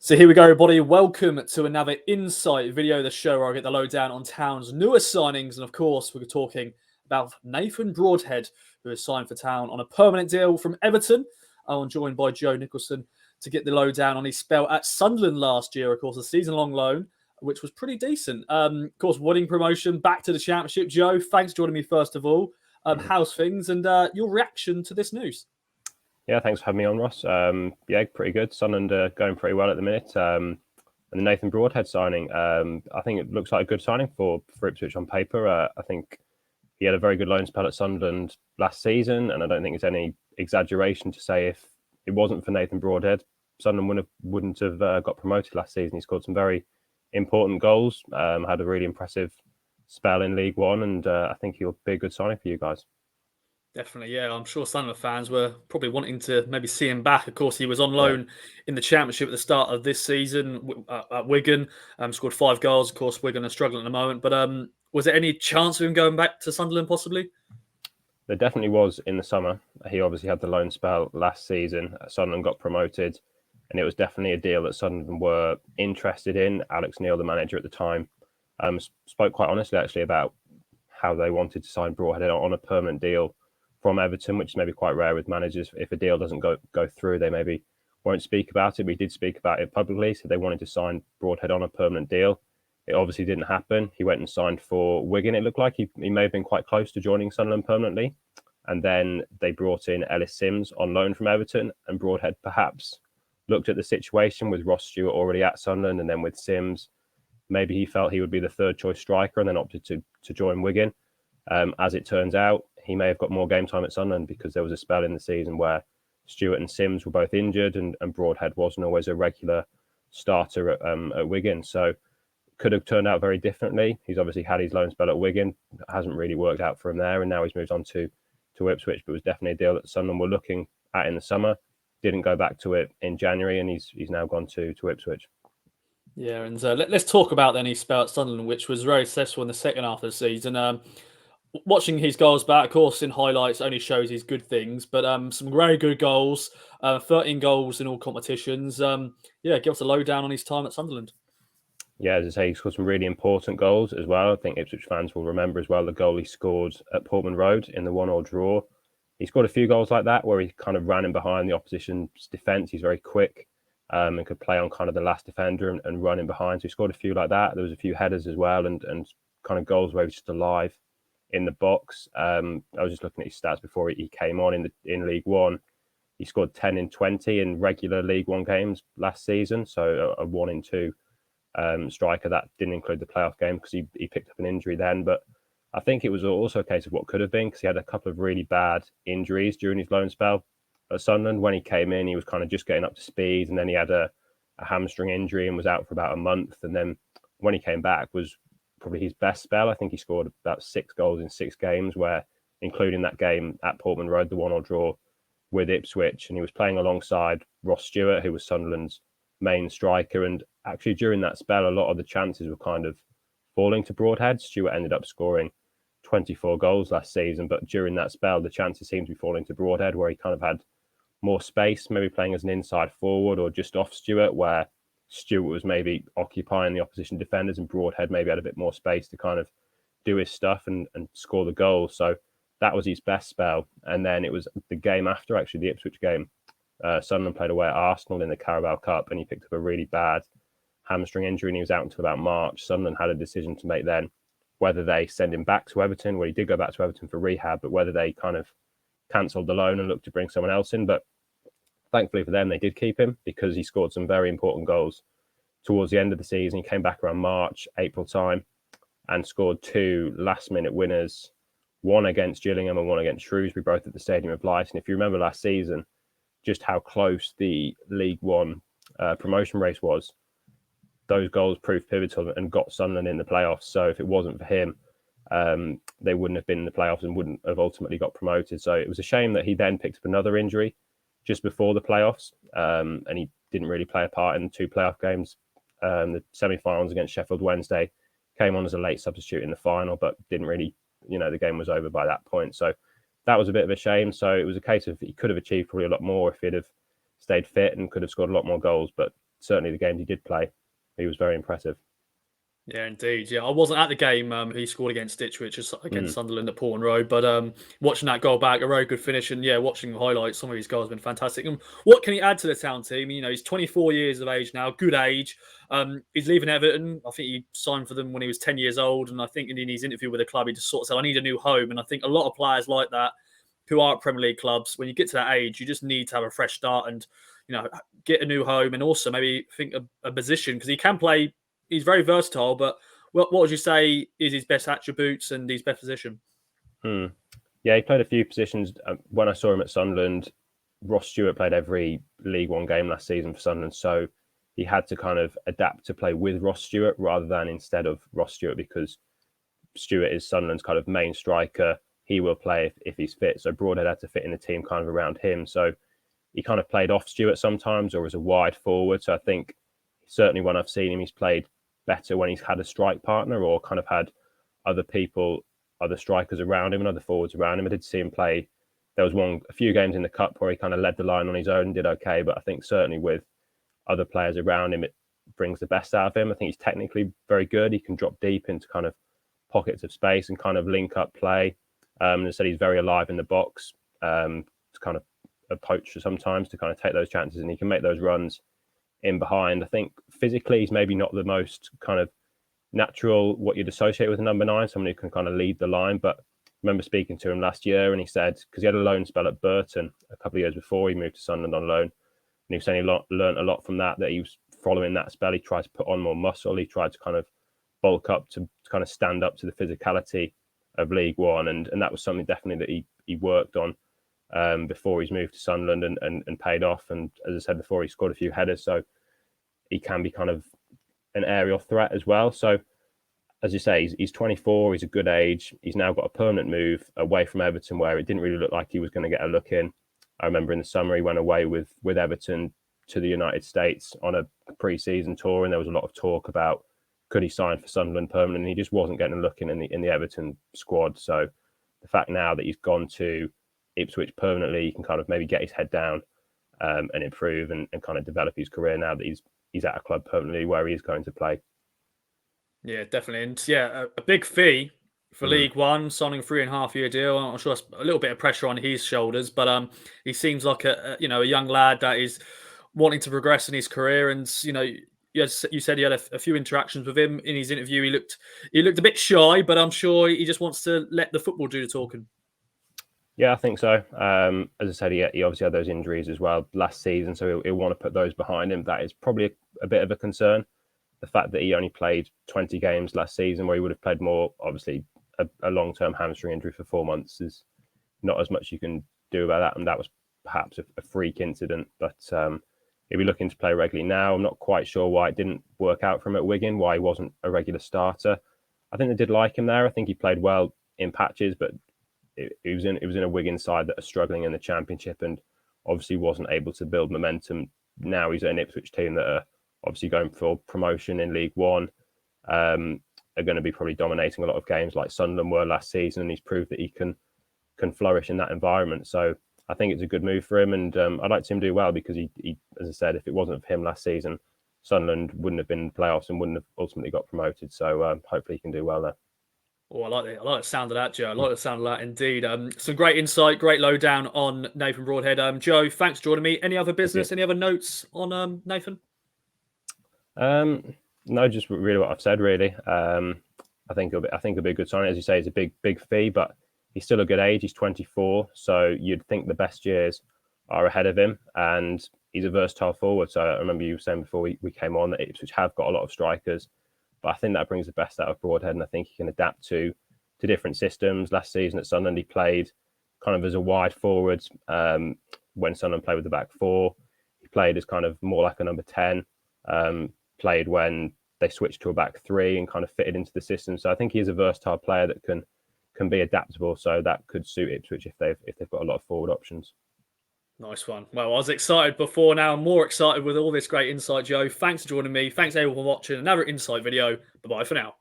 So here we go, everybody. Welcome to another Insight video, the show where I get the lowdown on Town's newest signings. And of course, we're talking about Nathan Broadhead, who has signed for Town on a permanent deal from Everton. I'm joined by Joe Nicholson to get the lowdown on his spell at Sunderland last year, of course, a season-long loan, which was pretty decent. Of course, winning promotion back to the Championship. Joe, thanks for joining me first of all. How's things and your reaction to this news? Yeah, thanks for having me on, Ross. Yeah, pretty good. Sunderland going pretty well at the minute. And the Nathan Broadhead signing, I think it looks like a good signing for Ipswich on paper. I think he had a very good loan spell at Sunderland last season, and I don't think it's any exaggeration to say if it wasn't for Nathan Broadhead, Sunderland wouldn't have got promoted last season. He scored some very important goals, had a really impressive spell in League One, and I think he'll be a good signing for you guys. Definitely, yeah. I'm sure Sunderland fans were probably wanting to maybe see him back. Of course, he was on loan in the Championship at the start of this season at Wigan. Scored 5 goals. Of course, Wigan are struggling at the moment. But was there any chance of him going back to Sunderland possibly? There definitely was in the summer. He obviously had the loan spell last season. Sunderland got promoted, and it was definitely a deal that Sunderland were interested in. Alex Neil, the manager at the time, spoke quite honestly actually about how they wanted to sign Broadhead on a permanent deal from Everton, which is maybe quite rare with managers. If a deal doesn't go through, they maybe won't speak about it. We did speak about it publicly, so they wanted to sign Broadhead on a permanent deal. It obviously didn't happen. He went and signed for Wigan. It looked like he may have been quite close to joining Sunderland permanently. And then they brought in Ellis Simms on loan from Everton, and Broadhead perhaps looked at the situation with Ross Stewart already at Sunderland, and then with Simms, maybe he felt he would be the third choice striker and then opted to join Wigan. As it turns out, he may have got more game time at Sunderland because there was a spell in the season where Stewart and Simms were both injured, and Broadhead wasn't always a regular starter at Wigan. So could have turned out very differently. He's obviously had his loan spell at Wigan. It hasn't really worked out for him there, and now he's moved on to Ipswich. But it was definitely a deal that Sunderland were looking at in the summer. Didn't go back to it in January, and he's now gone to Ipswich. Yeah, and let's talk about then his spell at Sunderland, which was very successful in the second half of the season. Watching his goals back, of course, in highlights only shows his good things, but some very good goals, 13 goals in all competitions. Give us a lowdown on his time at Sunderland. Yeah, as I say, he scored some really important goals as well. I think Ipswich fans will remember as well the goal he scored at Portman Road in the 1-1 draw. He scored a few goals like that where he kind of ran in behind the opposition's defence. He's very quick and could play on kind of the last defender and run in behind. So he scored a few like that. There was a few headers as well and kind of goals where he was just alive in the box. I was just looking at his stats before he came on in League One. He scored 10 in 20 in regular League One games last season, so a 1 in 2 striker. That didn't include the playoff game because he picked up an injury then. But I think it was also a case of what could have been, because he had a couple of really bad injuries during his loan spell at Sunderland. When he came in, he was kind of just getting up to speed, and then he had a hamstring injury and was out for about a month. And then when he came back was probably his best spell. I think he scored about 6 goals in 6 games, where including that game at Portman Road, the 1-1 draw with Ipswich, and he was playing alongside Ross Stewart, who was Sunderland's main striker. And actually during that spell, a lot of the chances were kind of falling to Broadhead. Stewart ended up scoring 24 goals last season, but during that spell, the chances seemed to be falling to Broadhead, where he kind of had more space, maybe playing as an inside forward or just off Stewart, where Stewart was maybe occupying the opposition defenders and Broadhead maybe had a bit more space to kind of do his stuff and score the goals. So that was his best spell. And then it was the game after, actually, the Ipswich game. Sunderland played away at Arsenal in the Carabao Cup, and he picked up a really bad hamstring injury and he was out until about March. Sunderland had a decision to make then, whether they send him back to Everton. Well, he did go back to Everton for rehab, but whether they kind of cancelled the loan and looked to bring someone else in. But thankfully for them, they did keep him because he scored some very important goals towards the end of the season. He came back around March, April time and scored 2 last-minute winners, one against Gillingham and one against Shrewsbury, both at the Stadium of Light. And if you remember last season, just how close the League One promotion race was, those goals proved pivotal and got Sunderland in the playoffs. So if it wasn't for him, they wouldn't have been in the playoffs and wouldn't have ultimately got promoted. So it was a shame that he then picked up another injury just before the playoffs, and he didn't really play a part in the 2 playoff games. The semi-finals against Sheffield Wednesday, came on as a late substitute in the final, but didn't really, the game was over by that point. So that was a bit of a shame. So it was a case of he could have achieved probably a lot more if he'd have stayed fit and could have scored a lot more goals. But certainly the games he did play, he was very impressive. Yeah, indeed. Yeah, I wasn't at the game he scored against Ipswich against Sunderland at Portman Road, but watching that goal back, a very good finish, and yeah, watching the highlights, some of these goals have been fantastic. And what can he add to the town team? You know, he's 24 years of age now, good age. He's leaving Everton. I think he signed for them when he was 10 years old, and I think in his interview with the club, he just sort of said, "I need a new home." And I think a lot of players like that, who are at Premier League clubs, when you get to that age, you just need to have a fresh start and get a new home, and also maybe think a position because he can play. He's very versatile, but what would you say is his best attributes and his best position? Yeah, he played a few positions. When I saw him at Sunderland, Ross Stewart played every League One game last season for Sunderland, so he had to kind of adapt to play with Ross Stewart rather than instead of Ross Stewart, because Stewart is Sunderland's kind of main striker. He will play if he's fit. So Broadhead had to fit in the team kind of around him. So he kind of played off Stewart sometimes or as a wide forward. So I think certainly when I've seen him, he's played better when he's had a strike partner or kind of had other people, other strikers around him and other forwards around him. I did see him play. There was a few games in the cup where he kind of led the line on his own and did okay. But I think certainly with other players around him, it brings the best out of him. I think he's technically very good. He can drop deep into kind of pockets of space and kind of link up play. And said he's very alive in the box. To kind of a poacher sometimes to kind of take those chances, and he can make those runs in behind. I think physically he's maybe not the most kind of natural what you'd associate with a number 9, someone who can kind of lead the line. But I remember speaking to him last year, and he said, because he had a loan spell at Burton a couple of years before he moved to Sunderland on loan, and he was saying he learned a lot from that he was following that spell. He tried to put on more muscle. He tried to kind of bulk up to kind of stand up to the physicality of League One, and that was something definitely that he worked on before he's moved to Sunderland and paid off. And as I said before, he scored a few headers, so he can be kind of an aerial threat as well. So as you say, he's 24, he's a good age. He's now got a permanent move away from Everton where it didn't really look like he was going to get a look in. I remember in the summer he went away with Everton to the United States on a pre-season tour, and there was a lot of talk about could he sign for Sunderland permanently. He just wasn't getting a look in the Everton squad. So the fact now that he's gone to Ipswich permanently, he can kind of maybe get his head down and improve and kind of develop his career now that he's at a club permanently where he is going to play. Yeah, definitely. And yeah, a big fee for League One, signing a 3.5-year deal. I'm sure that's a little bit of pressure on his shoulders, but he seems like a young lad that is wanting to progress in his career. And yes, you said you had a few interactions with him in his interview. He looked a bit shy, but I'm sure he just wants to let the football do the talking. Yeah, I think so. As I said, he obviously had those injuries as well last season, so he'll want to put those behind him. That is probably a bit of a concern. The fact that he only played 20 games last season, where he would have played more, obviously a long-term hamstring injury for 4 months is not as much you can do about that. And that was perhaps a freak incident, but he'll be looking to play regularly now. I'm not quite sure why it didn't work out for him at Wigan, why he wasn't a regular starter. I think they did like him there. I think he played well in patches, but it was in a Wigan side that are struggling in the Championship and obviously wasn't able to build momentum. Now he's at an Ipswich team that are obviously going for promotion in League One, are going to be probably dominating a lot of games like Sunderland were last season, and he's proved that he can flourish in that environment. So I think it's a good move for him, and I'd like to see him do well because he, as I said, if it wasn't for him last season, Sunderland wouldn't have been in the playoffs and wouldn't have ultimately got promoted. So hopefully he can do well there. Oh, I like the sound of that, Joe. I like the sound of that indeed. Some great insight, great lowdown on Nathan Broadhead. Joe, thanks for joining me. Any other business, any other notes on Nathan? No, just really what I've said. Really, I think it'll be a good sign. As you say, it's a big fee, but he's still a good age. He's 24, so you'd think the best years are ahead of him, and he's a versatile forward. So I remember you saying before we came on that Ipswich have got a lot of strikers. But I think that brings the best out of Broadhead, and I think he can adapt to different systems. Last season at Sunderland, he played kind of as a wide forward when Sunderland played with the back four. He played as kind of more like a number 10, played when they switched to a back three and kind of fitted into the system. So I think he's a versatile player that can be adaptable. So that could suit Ipswich if they've got a lot of forward options. Nice one. Well, I was excited before. Now I'm more excited with all this great insight, Joe. Thanks for joining me. Thanks everyone for watching another insight video. Bye-bye for now.